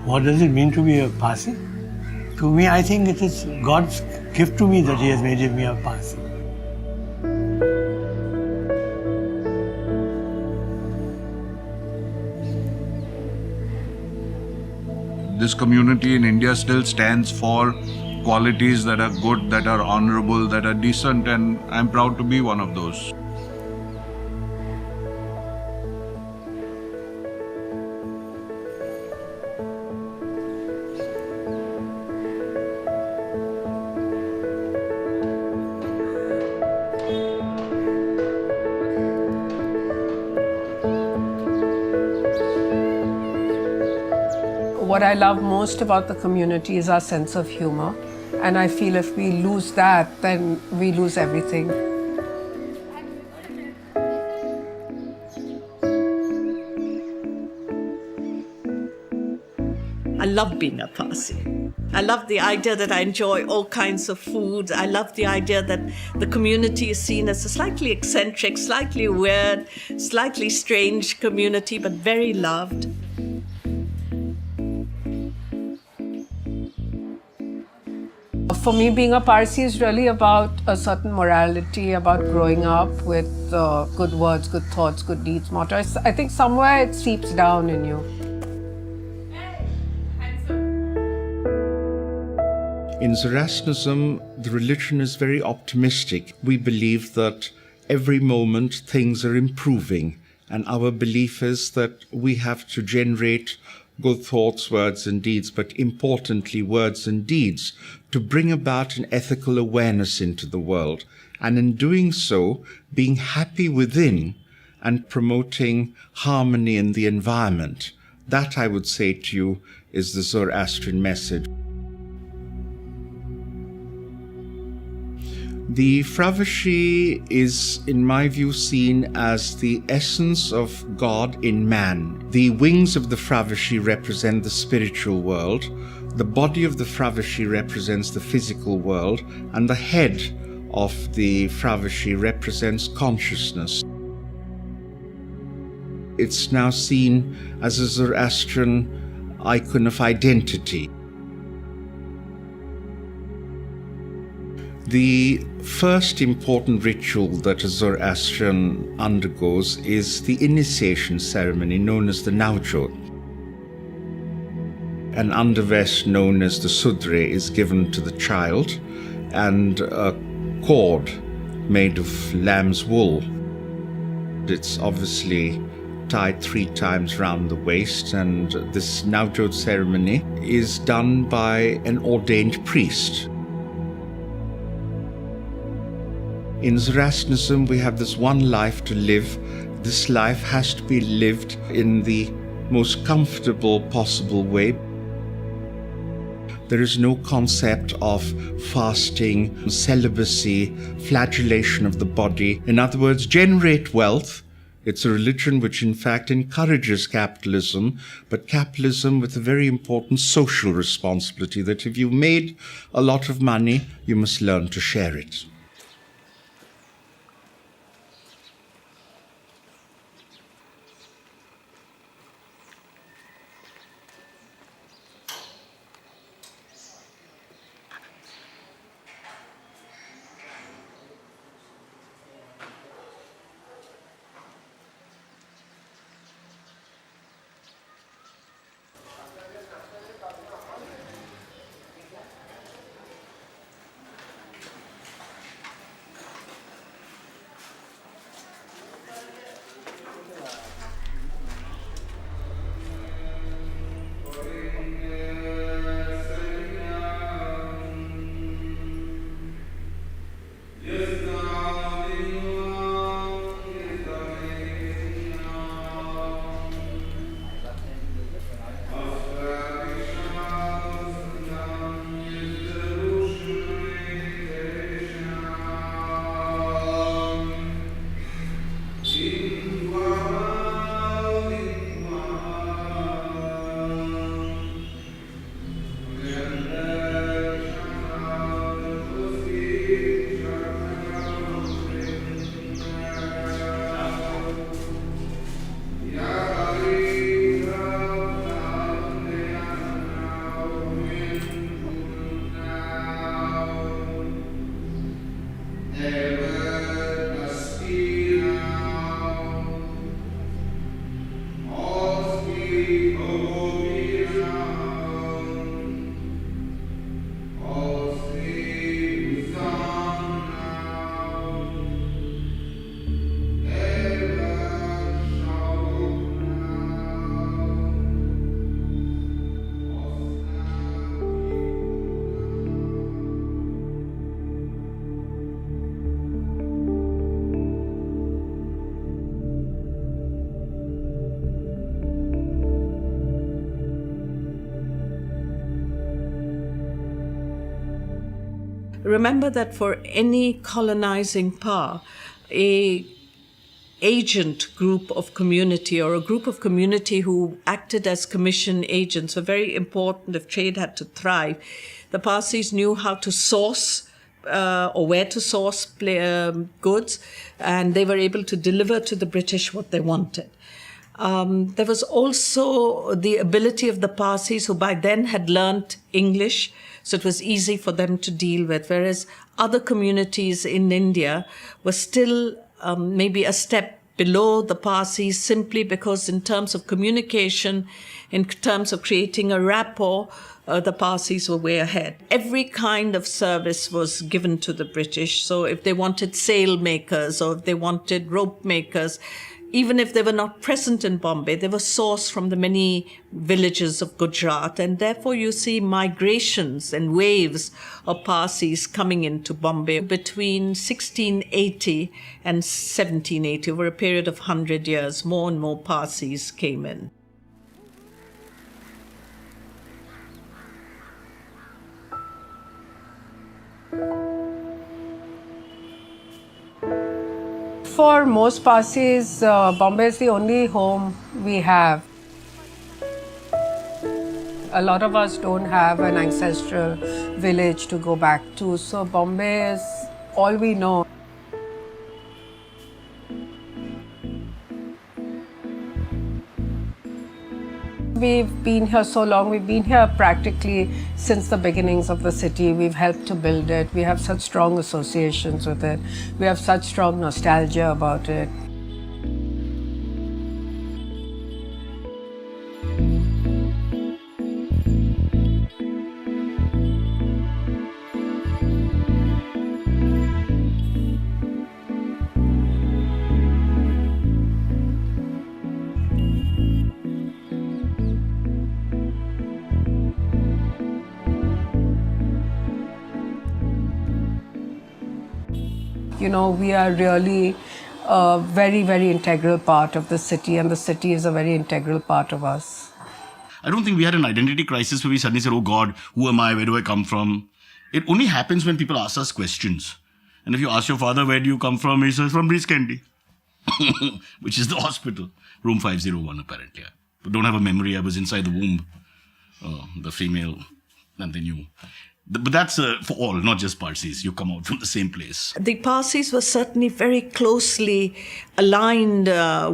What does it mean to be a Parsi? To me, I think it is God's gift to me that He has made me a Parsi. This community in India still stands for qualities that are good, that are honorable, that are decent, and I'm proud to be one of those. What I love most about the community is our sense of humor. And I feel if we lose that, then we lose everything. I love being a Parsi. I love the idea that I enjoy all kinds of foods. I love the idea that the community is seen as a slightly eccentric, slightly weird, slightly strange community, but very loved. For me, being a Parsi is really about a certain morality, about growing up with good words, good thoughts, good deeds, motto. I think somewhere it seeps down in you. In Zoroastrianism, the religion is very optimistic. We believe that every moment things are improving, and our belief is that we have to generate good thoughts, words and deeds, but importantly words and deeds, to bring about an ethical awareness into the world, and in doing so, being happy within and promoting harmony in the environment. That, I would say to you, is the Zoroastrian message. The Fravashi is, in my view, seen as the essence of God in man. The wings of the Fravashi represent the spiritual world, the body of the Fravashi represents the physical world, and the head of the Fravashi represents consciousness. It's now seen as a Zoroastrian icon of identity. The first important ritual that a Zoroastrian undergoes is the initiation ceremony known as the Naujot. An undervest known as the Sudre is given to the child, and a cord made of lamb's wool. It's obviously tied 3 times round the waist, and this Naujot ceremony is done by an ordained priest. In Zoroastrianism, we have this one life to live. This life has to be lived in the most comfortable possible way. There is no concept of fasting, celibacy, flagellation of the body. In other words, generate wealth. It's a religion which in fact encourages capitalism, but capitalism with a very important social responsibility, that if you've made a lot of money, you must learn to share it. remember that for any colonizing power, a agent group of community or a group of community who acted as commission agents were very important if trade had to thrive. The Parsis knew how to source or where to source goods, and they were able to deliver to the British what they wanted. There was also the ability of the Parsis, who by then had learnt English, so it was easy for them to deal with, whereas other communities in India were still maybe a step below the Parsis, simply because in terms of communication, in terms of creating a rapport, the Parsis were way ahead. Every kind of service was given to the British. So if they wanted sail makers or if they wanted rope makers, even if they were not present in Bombay, they were sourced from the many villages of Gujarat. And therefore you see migrations and waves of Parsis coming into Bombay between 1680 and 1780. Over a period of 100 years, more and more Parsis came in. For most Parsis, Bombay is the only home we have. A lot of us don't have an ancestral village to go back to, so Bombay is all we know. We've been here so long, we've been here practically since the beginnings of the city. We've helped to build it. We have such strong associations with it. We have such strong nostalgia about it. You know, we are really a very, very integral part of the city, and the city is a very integral part of us. I don't think we had an identity crisis where we suddenly said, oh God, who am I? Where do I come from? It only happens when people ask us questions. And if you ask your father, where do you come from? He says, from Breeze Candy, which is the hospital. Room 501, apparently. But don't have a memory. I was inside the womb, the female, and they knew. But that's for all, not just Parsis. You come out from the same place. The Parsis were certainly very closely aligned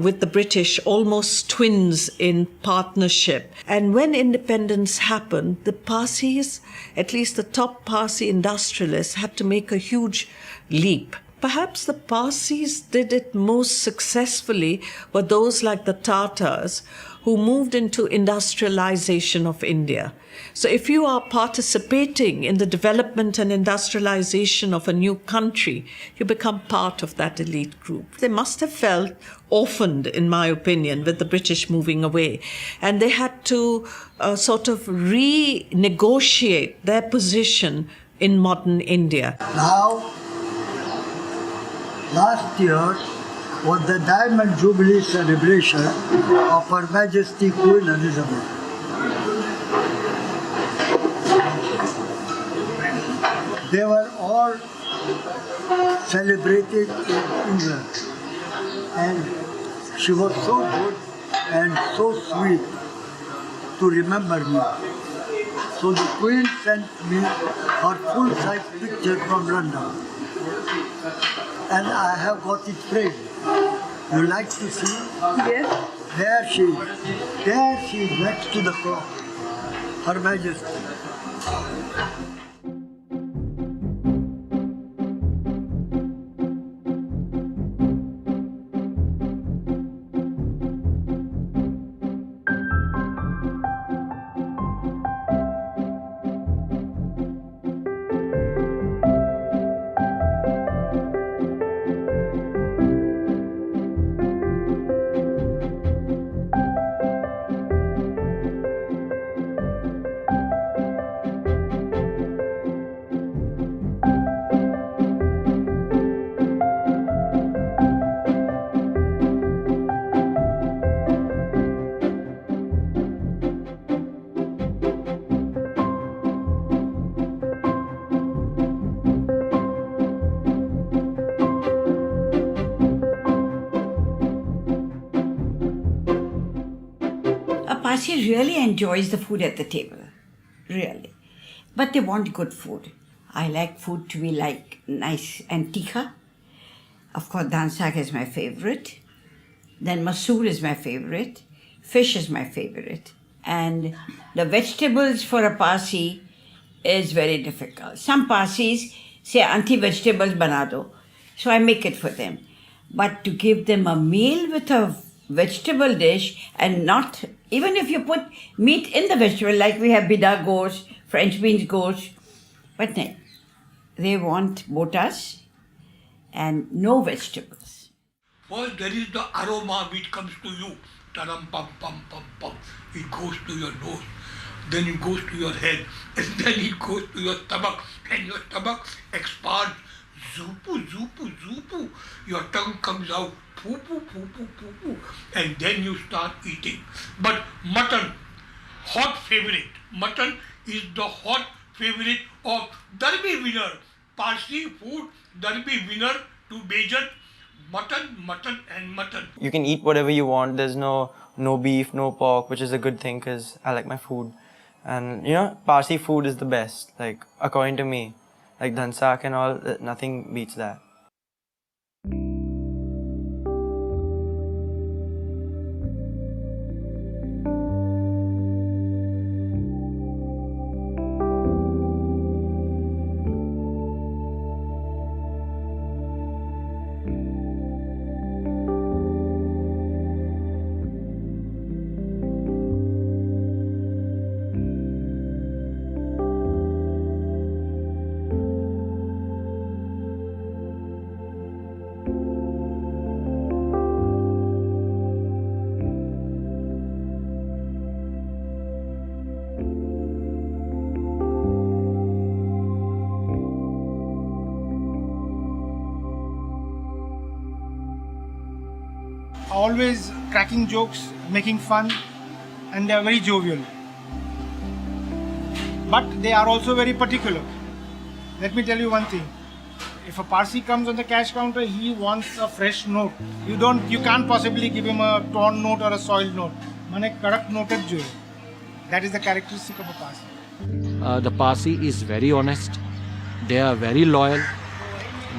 with the British, almost twins in partnership. And when independence happened, the Parsis, at least the top Parsi industrialists, had to make a huge leap. Perhaps the Parsis did it most successfully were those like the Tatars, who moved into industrialization of India. So if you are participating in the development and industrialization of a new country, you become part of that elite group. They must have felt orphaned, in my opinion, with the British moving away. And they had to sort of renegotiate their position in modern India. Now, last year was the Diamond Jubilee celebration of Her Majesty Queen Elizabeth. They were all celebrated in England, and she was so good and so sweet to remember me. So the Queen sent me her full-size picture from London, and I have got it framed. You like to see? Yes. There she is. There she is, next to the clock. Her Majesty. Parsi really enjoys the food at the table, really. But they want good food. I like food to be like nice and tikha. Of course, dal sak is my favorite. Then masoor is my favorite. Fish is my favorite. And the vegetables for a Parsi is very difficult. Some Parsis say, auntie, vegetables bana do. So I make it for them. But to give them a meal with a vegetable dish and not, even if you put meat in the vegetable, like we have bida gosh, French beans gosh, but no, they want botas and no vegetables. First, there is the aroma which comes to you. Taram, pum, pum, pum, pum. It goes to your nose. Then it goes to your head. And then it goes to your stomach. And your stomach expands. Zupu, zupu, zupu. Your tongue comes out. Poo, poo, poo, poo, poo, poo. And then you start eating. But mutton, hot favorite. Mutton is the hot favorite of Derby winner. Parsi food, Derby winner to Bejan. Mutton, mutton and mutton. You can eat whatever you want. There's no beef, no pork, which is a good thing because I like my food. And you know, Parsi food is the best, like according to me. Like dhansak and all, nothing beats that. Always cracking jokes, making fun, and they are very jovial. But they are also very particular. Let me tell you one thing. If a Parsi comes on the cash counter, he wants a fresh note. You can't possibly give him a torn note or a soiled note. Mane kadak noted jo. That is the characteristic of a Parsi. The Parsi is very honest. They are very loyal.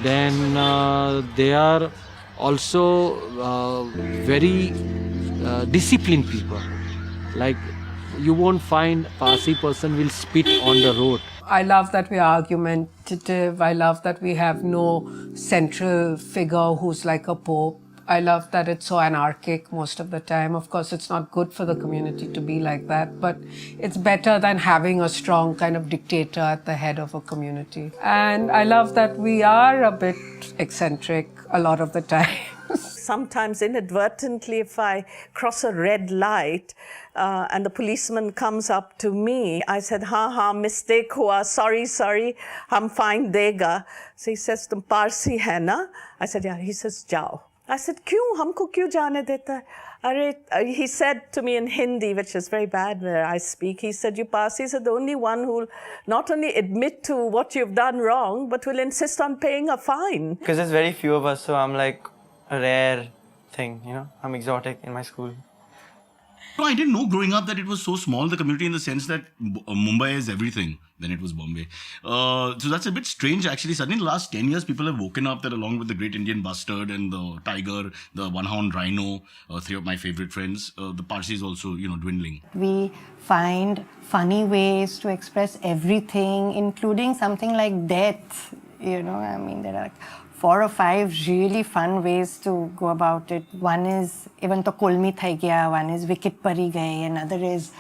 Then they are also very disciplined people. Like you won't find Parsi person will spit on the road. I love that we are argumentative. I love that we have no central figure who's like a pope. I love that it's so anarchic most of the time. Of course, it's not good for the community to be like that, but it's better than having a strong kind of dictator at the head of a community. And I love that we are a bit eccentric a lot of the time. Sometimes inadvertently, if I cross a red light and the policeman comes up to me, I said, ha, mistake hua, sorry, hum fine dega. So he says, tum Parsi hai na? I said, yeah. He says, jao. I said, kyun? Humko kyun jaane deta hai? He said to me in Hindi, which is very bad where I speak, he said, you Parsis are the only one who will not only admit to what you've done wrong, but will insist on paying a fine. Because there's very few of us, so I'm like a rare thing, you know. I'm exotic in my school. No, I didn't know growing up that it was so small, the community, in the sense that Mumbai is everything. Then it was Bombay. So that's a bit strange, actually. Suddenly, in the last 10 years, people have woken up that along with the Great Indian Bustard and the tiger, the one-horned rhino, three of my favorite friends, the Parsi is also, dwindling. We find funny ways to express everything, including something like death. There are 4 or 5 really fun ways to go about it. One is even to kolmi thai gaya, one is wicket pari gaye, another is,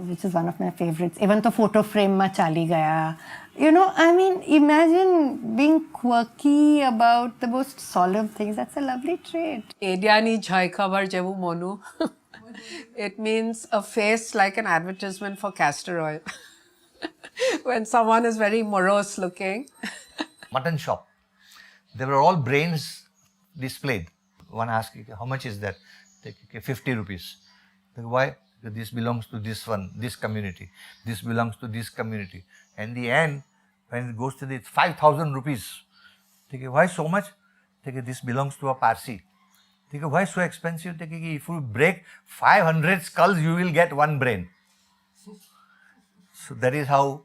which is one of my favorites, even to photo frame ma chali gaya. Imagine being quirky about the most solemn things. That's a lovely trait. Ediani jhai khabar jevu monu. It means a face like an advertisement for castor oil. When someone is very morose looking. Mutton shop. There were all brains displayed. One asked, how much is that? 50 rupees. Why? This belongs to this community. This belongs to this community. And in the end, when it goes to the 5,000 rupees, why so much? This belongs to a Parsi. They go, why so expensive? They go, if you break 500 skulls, you will get one brain. So that is how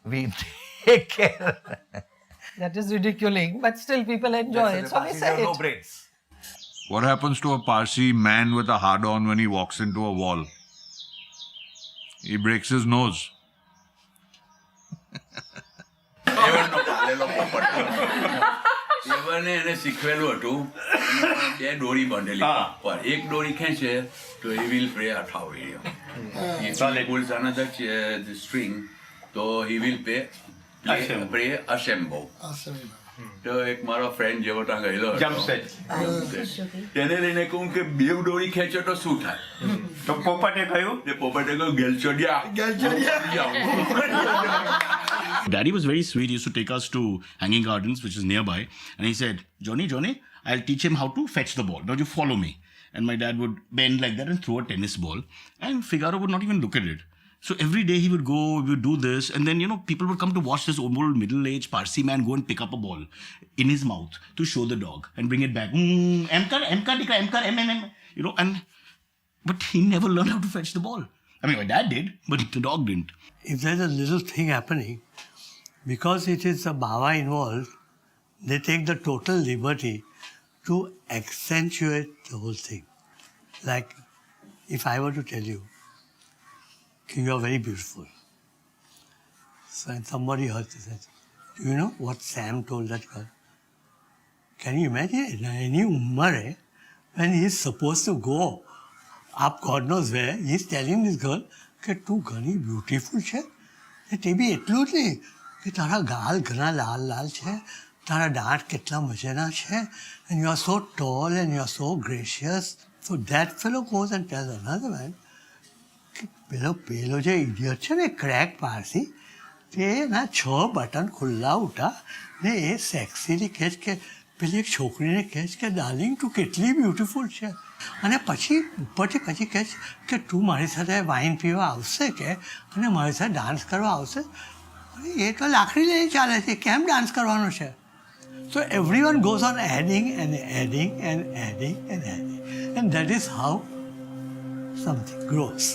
we take care. That is ridiculing, but still people enjoy it. So we say no it. brains. What happens to a Parsi man with a hard-on when he walks into a wall? He breaks his nose. એવને એને શીખવેલું હતું બે દોરી બાંધેલી પર એક દોરી ખેંચે તો he will pray અઠાવી if he pulls another the string તો he will pray assemble તો એક મારો ફ્રેન્ડ જેવો ત્યાં ગયેલો તેને લઈને કહું કે બે દોરી ખેંચો તો શું થાય તો પોપટે કહ્યું ગેલચોડિયા Daddy was very sweet. He used to take us to Hanging Gardens, which is nearby. And he said, Johnny, I'll teach him how to fetch the ball. Now you follow me. And my dad would bend like that and throw a tennis ball. And Figaro would not even look at it. So every day he would go, we would do this. And then, people would come to watch this old middle-aged Parsi man go and pick up a ball in his mouth to show the dog and bring it back. But he never learned how to fetch the ball. I mean, my dad did, but the dog didn't. If there's a little thing happening, because it is a bhava involved, they take the total liberty to accentuate the whole thing. Like, if I were to tell you, you are very beautiful. So, and somebody heard this, do you know what Sam told that girl? Can you imagine? Any umar hai, when he is supposed to go up God knows where, he is telling this girl, કે તું ઘણી beautiful છે તે બી એટલું જ નહીં કે તારા ગાલ ઘણા લાલ લાલ છે તારા દાંત કેટલા મજાના છે and you are so tall and you are so gracious. So that fellow goes and tells another man કે પેલો જે ઇડિયટ છે ને ક્રેક પારસી તે એના 6 બટન ખુલ્લા ઉઠા ને એ સેક્સીલી કહે કે પેલી એક છોકરીને કહે કે ડાર્લિંગ તું કેટલી બ્યુટીફુલ છે અને પછી ઉપરથી પછી કહે કે તું મારી સાથે વાઇન પીવા આવશે કે અને મારી સાથે ડાન્સ કરવા આવશે અરે એ તો લાકડી લઈને ચાલે છે કેમ ડાન્સ કરવાનો છે so everyone goes on adding and adding and adding and adding and that is how something grows.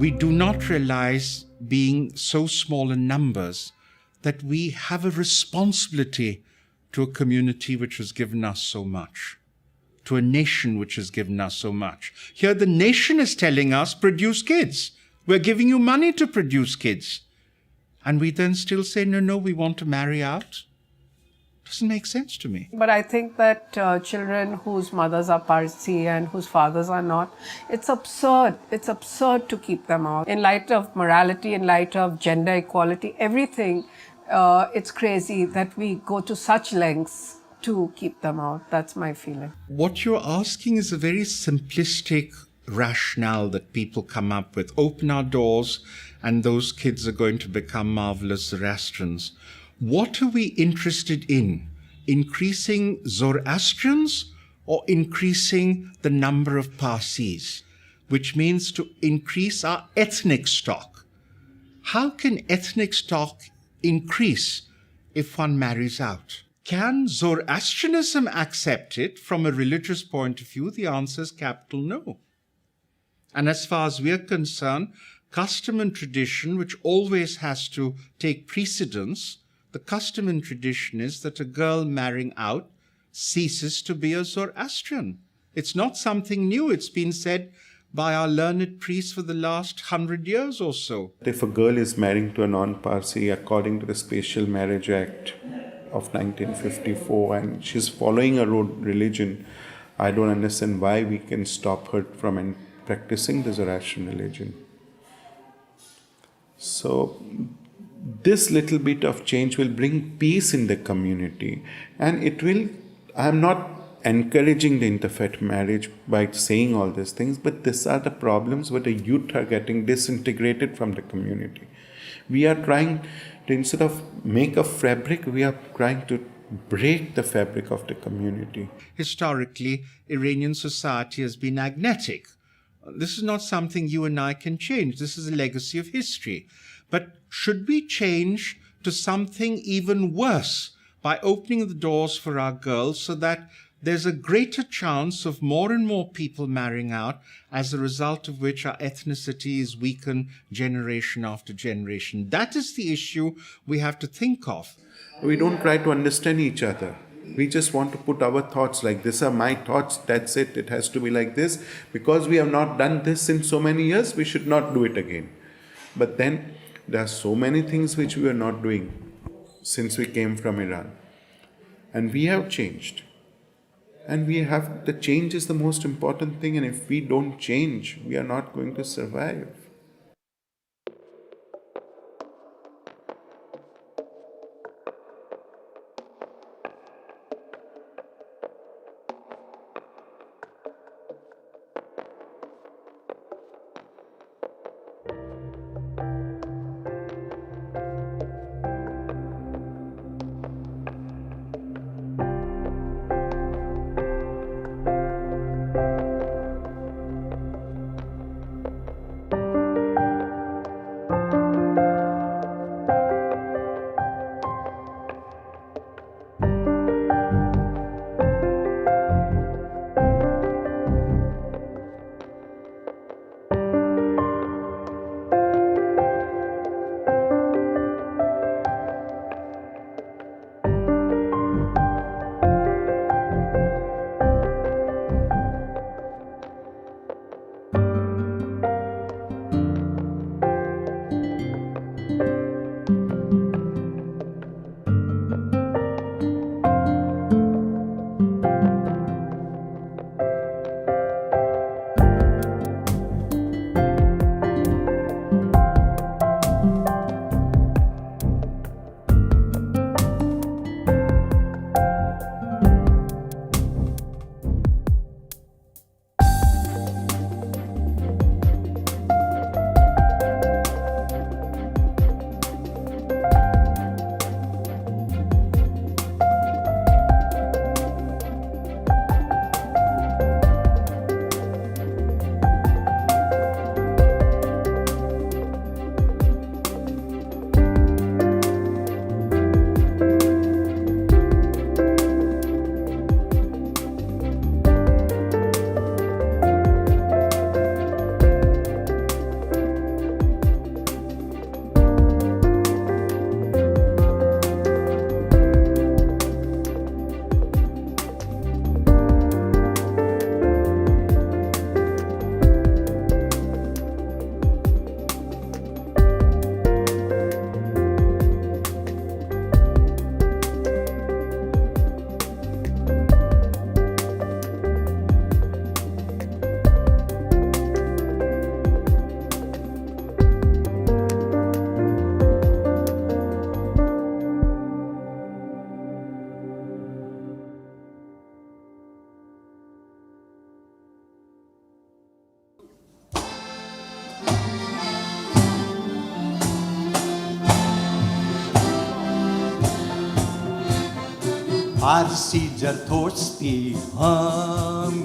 We do not realize, being so small in numbers, that we have a responsibility to a community which has given us so much, to a nation which has given us so much. Here the nation is telling us, produce kids. We're giving you money to produce kids. And we then still say, no, we want to marry out. Doesn't make sense to me. But I think that children whose mothers are Parsi and whose fathers are not, it's absurd. It's absurd to keep them out. In light of morality, in light of gender equality, everything, it's crazy that we go to such lengths to keep them out. That's my feeling. What you're asking is a very simplistic rationale that people come up with. Open our doors and those kids are going to become marvelous Zoroastrians. What are we interested in? Increasing Zoroastrians or increasing the number of Parsis, which means to increase our ethnic stock? How can ethnic stock increase if one marries out? Can Zoroastrianism accept it from a religious point of view? The answer is capital no. And as far as we're concerned, custom and tradition, which always has to take precedence, the custom and tradition is that a girl marrying out ceases to be a Zoroastrian. It's not something new. It's been said by our learned priests for the last 100 years or so. If a girl is marrying to a non-Parsi according to the Special Marriage Act of 1954 and she's following her own religion, I don't understand why we can stop her from practicing the Zoroastrian religion. So this little bit of change will bring peace in the community, and it will, I'm not encouraging the interfaith marriage by saying all these things, but these are the problems where the youth are getting disintegrated from the community. We are trying to, instead of make a fabric, we are trying to break the fabric of the community. Historically, Iranian society has been agnetic. This is not something you and I can change. This is a legacy of history. But should we change to something even worse by opening the doors for our girls so that there's a greater chance of more and more people marrying out, as a result of which our ethnicity is weakened generation after generation? That is the issue we have to think of. We don't try to understand each other. We just want to put our thoughts like, these are my thoughts, that's it, it has to be like this. Because we have not done this in so many years, we should not do it again. But then there are so many things which we are not doing since we came from Iran. And we have changed. And the change is the most important thing, and if we don't change, we are not going to survive. Parsi जरतोस्तीयान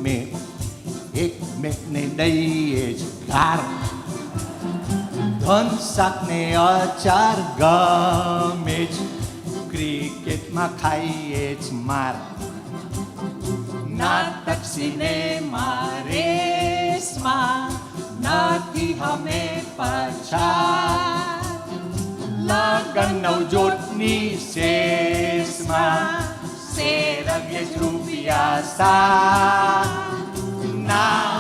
में एकमेकने गार धन सक्ने अचार गमेज क्रिकेटमा खाइएच मार नाटक सिनेमा रेसमा नाति हमें पछाड लगन नौजोटनी शेषमा सेरगेज रुपियाँ साथ ના